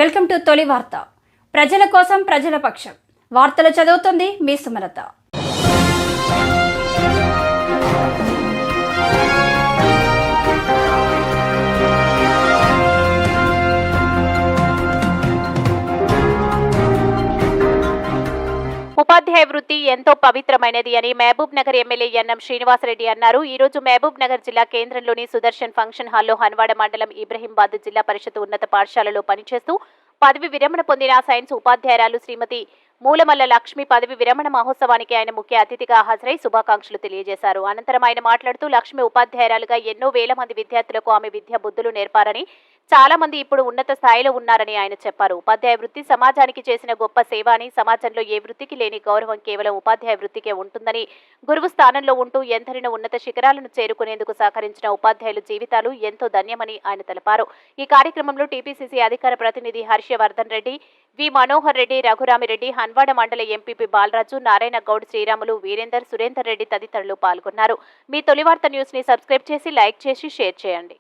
Welcome to తొలి వార్త. ప్రజల కోసం ప్రజల పక్షం. వార్తలు చదువుతుంది మీ సుమలత. ఉపాధ్యాయ వృత్తి ఎంతో పవిత్రమైనది అని మహబూబ్ నగర్ ఎమ్మెల్యే ఎన్ఎం శ్రీనివాసరెడ్డి అన్నారు. ఈ రోజు మహబూబ్ నగర్ జిల్లా కేంద్రంలోని సుదర్శన్ ఫంక్షన్ హాల్లో హన్వాడ మండలం ఇబ్రహీంబాద్ జిల్లా పరిషత్ ఉన్నత పాఠశాలలో పనిచేస్తూ పదవి విరమణ పొందిన సైన్స్ ఉపాధ్యాయురాలు శ్రీమతి మూలమల్ల లక్ష్మి పదవి విరమణ మహోత్సవానికి ఆయన ముఖ్య అతిథిగా హాజరై శుభాకాంక్షలు తెలియజేశారు. అనంతరం ఆయన మాట్లాడుతూ లక్ష్మి ఉపాధ్యాయురాలుగా ఎన్నో వేల మంది విద్యార్థులకు ఆమె విద్యా బుద్ధులు నేర్పారని, చాలా మంది ఇప్పుడు ఉన్నత స్థాయిలో ఉన్నారని ఆయన చెప్పారు. ఉపాధ్యాయ వృత్తి సమాజానికి చేసిన గొప్ప సేవ అని, సమాజంలో ఏ వృత్తికి లేని గౌరవం కేవలం ఉపాధ్యాయ వృత్తికే ఉంటుందని, గురువు స్థానంలో ఉంటూ ఎందరినో ఉన్నత శిఖరాలను చేరుకునేందుకు సహకరించిన ఉపాధ్యాయుల జీవితాలు ఎంతో ధన్యమని ఆయన తెలిపారు. ఈ కార్యక్రమంలో టీపీసీసీ అధికార ప్రతినిధి హర్షవర్ధన్ రెడ్డి, వి మనోహర్ రెడ్డి, రఘురామిరెడ్డి, హన్వాడ మండల ఎంపీపీ బాలరాజు, నారాయణ గౌడ్, శ్రీరాములు, వీరేందర్, సురేందర్ రెడ్డి తదితరులు పాల్గొన్నారు. మీ తొలి వార్త న్యూస్ ని సబ్స్క్రైబ్ చేసి, లైక్ చేసి, షేర్ చేయండి.